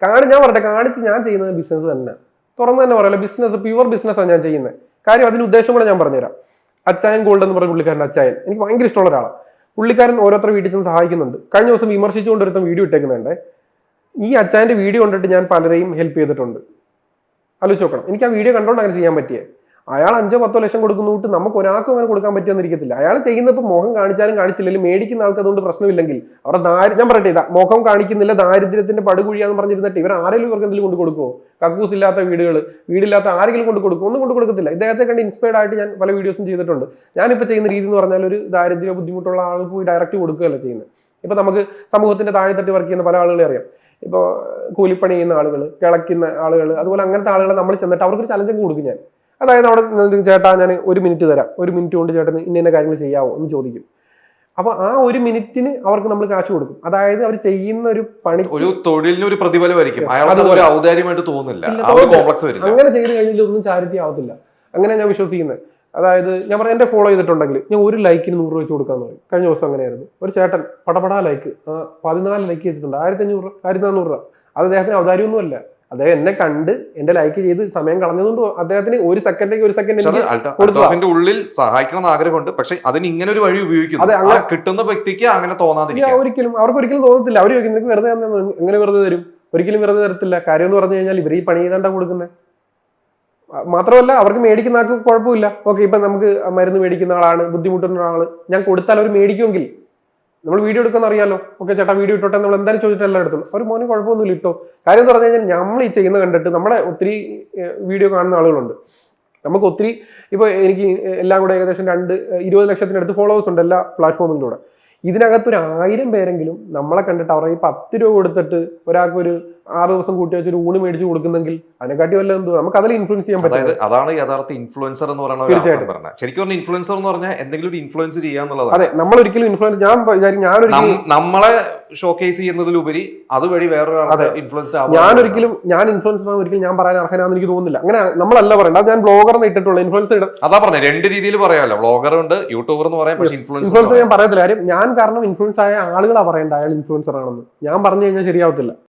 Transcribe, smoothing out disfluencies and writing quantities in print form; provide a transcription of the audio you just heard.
ഞാൻ പറയട്ടെ, കാണിച്ച് ഞാൻ ചെയ്യുന്നത് ബിസിനസ് തന്നെ, തുറന്ന് തന്നെ പറയാലോ, ബിസിനസ്, പ്യുവർ ബിസിനസ്സാണ് ഞാൻ ചെയ്യുന്നത്. കാര്യം അതിന് ഉദ്ദേശം കൂടെ ഞാൻ പറഞ്ഞുതരാം. അച്ചായൻ ഗോൾഡ് എന്ന് പറഞ്ഞ പുള്ളിക്കാരൻ്റെ അച്ചായൻ എനിക്ക് ഭയങ്കര ഇഷ്ടമുള്ള ഒരാളാണ്. പുള്ളിക്കാരൻ ഓരോരുത്തർ വീട്ടിൽ ചെന്ന് സഹായിക്കുന്നുണ്ട്. കഴിഞ്ഞ ദിവസം വിമർശിച്ചുകൊണ്ടിരുന്ന വീഡിയോ ഇട്ടേക്കുന്നുണ്ട്. ഈ അച്ചായൻ്റെ വീഡിയോ കണ്ടിട്ട് ഞാൻ പലരെയും ഹെൽപ്പ് ചെയ്തിട്ടുണ്ട്. ആലോചിച്ച് നോക്കണം. എനിക്ക് ആ വീഡിയോ കണ്ടോണ്ട് അങ്ങനെ ചെയ്യാൻ പറ്റിയേ. അയാൾ 5-10 ലക്ഷം കൊടുക്കുന്നൂട്ട് നമുക്ക് ഒരാൾക്കും അങ്ങനെ കൊടുക്കാൻ പറ്റുമെന്നിരിക്കത്തില്ല. അയാൾ ചെയ്യുന്നപ്പോൾ മുഖം കാണിച്ചാലും കാണിച്ചില്ലെങ്കിലും മേടിക്കുന്ന ആൾക്ക് അതുകൊണ്ട് പ്രശ്നമില്ലെങ്കിൽ അവരുടെ ഞാൻ പറയട്ടെ, മുഖം കാണിക്കുന്നില്ല, ദാരിദ്ര്യത്തിന്റെ പടുകുഴിയാന്ന് പറഞ്ഞിരുന്നിട്ട് ഇവർ ആരെങ്കിലും ഇവർക്ക് എന്തെങ്കിലും കൊണ്ട് കൊടുക്കുമോ? കക്കൂസ് ഇല്ലാത്ത വീടില്ലാത്ത ആരെങ്കിലും കൊണ്ട് കൊടുക്കും? ഒന്നും കൊണ്ട് കൊടുക്കത്തില്ല. ഇദ്ദേഹത്തെ കണ്ട് ഇൻസ്പയർഡ് ആയിട്ട് ഞാൻ പല വീഡിയോസും ചെയ്തിട്ടുണ്ട്. ഞാനിപ്പോൾ ചെയ്യുന്ന രീതി എന്ന് പറഞ്ഞാൽ ഒരു ദാരിദ്ര്യ ബുദ്ധിമുട്ടുള്ള ആൾക്ക് പോയി ഡയറക്റ്റ് കൊടുക്കുകയല്ല ചെയ്യുന്നത്. ഇപ്പൊ നമുക്ക് സമൂഹത്തിന്റെ താഴെത്തട്ടി വർക്ക് ചെയ്യുന്ന പല ആളുകളെ അറിയാം. ഇപ്പോൾ കൂലിപ്പണി ചെയ്യുന്ന ആളുകൾ, കിളയ്ക്കുന്ന ആളുകൾ, അതുപോലെ അങ്ങനത്തെ ആളുകളെ നമ്മൾ ചെന്നിട്ട് അവർക്കൊരു ചലഞ്ച് കൊടുക്കും ഞാൻ. അതായത് അവിടെ ചേട്ടാ ഞാൻ 1 മിനിറ്റ് തരാം, 1 മിനിറ്റ് കൊണ്ട് ചേട്ടന് ഇന്ന കാര്യങ്ങൾ ചെയ്യാവോ എന്ന് ചോദിക്കും. അപ്പൊ ആ 1 മിനിറ്റിന് അവർക്ക് നമ്മൾ കാശ് കൊടുക്കും. അതായത് അവർ ചെയ്യുന്ന ഒരു പണി, ഒരു തൊഴിലിന് ഒരു പ്രതിഫലമായിരിക്കും, ഔദാര്യമായിട്ട് തോന്നില്ല. അങ്ങനെ ചെയ്ത് കഴിഞ്ഞാൽ ഒന്നും ചാരിറ്റി ആവത്തില്ല. അങ്ങനെ ഞാൻ വിശ്വസിക്കുന്നത്. അതായത് ഞാൻ പറയാം, എന്റെ ഫോളോ ചെയ്തിട്ടുണ്ടെങ്കിൽ ഞാൻ 1 ലൈക്കിന് 100 രൂപ വെച്ച് കൊടുക്കാന്ന് പറയും. കഴിഞ്ഞ ദിവസം അങ്ങനെയായിരുന്നു. ഒരു ചേട്ടൻ പടപടാ ലൈക്ക് 14 ലൈക്ക് ചെയ്തിട്ടുണ്ട്, 1500 രൂപ, 1400 രൂപ. അത് അദ്ദേഹത്തിന് ഔദാര്യമൊന്നുമല്ല. അദ്ദേഹം എന്നെ കണ്ട് എന്റെ ലൈക്ക് ചെയ്ത് സമയം കളഞ്ഞതുകൊണ്ട് അദ്ദേഹത്തിന് 1 സെക്കൻഡ് ഉള്ളിൽ സഹായിക്കണം ആഗ്രഹമുണ്ട്. പക്ഷെ അതിന് ഇങ്ങനെ ഒരു വഴി ഉപയോഗിക്കുന്നു, കിട്ടുന്ന വ്യക്തിക്ക് അങ്ങനെ തോന്നാതിരിക്കും. അവർക്ക് ഒരിക്കലും തോന്നത്തില്ല. അവർ ചോദിക്കുന്നത് വെറുതെ എങ്ങനെ വെറുതെ തരും? ഒരിക്കലും വെറുതെ തരത്തില്ല. കാര്യം എന്ന് പറഞ്ഞു കഴിഞ്ഞാൽ ഇവർ ഈ പണി ചെയ്താണ്ടാ കൊടുക്കുന്നത്. മാത്രമല്ല അവർക്ക് മേടിക്കുന്ന ആൾക്ക് കുഴപ്പമില്ല. ഓക്കെ, ഇപ്പൊ നമുക്ക് മരുന്ന് മേടിക്കുന്ന ആളാണ്, ബുദ്ധിമുട്ടുന്ന ആള്, ഞാൻ കൊടുത്താൽ അവർ മേടിക്കുമെങ്കിൽ നമ്മൾ വീഡിയോ എടുക്കുന്ന അറിയാലോ. ഓക്കെ ചേട്ടാ വീഡിയോ ഇട്ടോട്ടെ നമ്മൾ എന്തായാലും ചോദിച്ചിട്ട് എല്ലാം എടുത്തുള്ളൂ. അവർ മോനെ കുഴപ്പമൊന്നുമില്ല ഇട്ടോ. കാര്യം എന്ന് പറഞ്ഞു കഴിഞ്ഞാൽ നമ്മൾ ഈ ചെയ്യുന്ന കണ്ടിട്ട് നമ്മളെ ഒത്തിരി വീഡിയോ കാണുന്ന ആളുകളുണ്ട്. നമുക്ക് ഒത്തിരി, ഇപ്പൊ എനിക്ക് എല്ലാം കൂടെ ഏകദേശം 20 ലക്ഷത്തിനടുത്ത് ഫോളോവേഴ്സ് ഉണ്ട് എല്ലാ പ്ലാറ്റ്ഫോമിലൂടെ. ഇതിനകത്തൊരു 1000 പേരെങ്കിലും നമ്മളെ കണ്ടിട്ട് അവരുടെ 10 രൂപ കൊടുത്തിട്ട് ഒരാൾക്ക് ഒരു 6 ദിവസം കൂട്ടി വെച്ചൊരു ഊണ് മേടിച്ച് കൊടുക്കുന്നെങ്കിൽ അതിനെക്കാട്ടി വല്ല എന്തോ നമുക്ക് അതിൽ ഇൻഫ്ലുവൻസ് ചെയ്യാൻ പറ്റും. അതാണ് യഥാർത്ഥ ഇൻഫ്ലുവൻസർ എന്ന് പറയുന്നത്. ശരിക്കും പറഞ്ഞാൽ ഇൻഫ്ലുവൻസർ എന്ന് പറഞ്ഞാൽ എന്തെങ്കിലും ഒരു ഇൻഫ്ലുവൻസ് ചെയ്യാന്നുള്ളതാണ്. അതെ, നമ്മൾ ഒരിക്കലും ഇൻഫ്ലുവൻസ്, നമ്മളെ ഷോക്കേസ് ചെയ്യുന്നതിലുപരി അതുവഴി വേറൊരാളെ ഇൻഫ്ലുവൻസ് ഞാൻ ഇൻഫ്ലുവൻസർ ഒരിക്കലും ഞാൻ പറയാൻ അർഹനാന്ന് എനിക്ക് തോന്നുന്നില്ല. അങ്ങനെ നമ്മളല്ല പറയണ്ട. ഞാൻ ബ്ലോഗർ എന്ന് ഇട്ടിട്ടുള്ള ഇൻഫ്ലുവൻസർ അതാ പറഞ്ഞ 2 രീതിയിൽ പറയാമല്ലോ, ബ്ലോഗർ ഉണ്ട്, യൂട്യൂബർ എന്ന് പറയാം. പക്ഷേ ഇൻഫ്ലുവൻസർ ഞാൻ പറയത്തില്ല. കാര്യം ഞാൻ കാരണം ഇൻഫ്ലുവൻസ് ആയ ആളുകളാ പറയേണ്ട അയാൾ ഇൻഫ്ലുവൻസർ ആണെന്ന്. ഞാൻ പറഞ്ഞു കഴിഞ്ഞാൽ ശരിയാവത്തില്ല.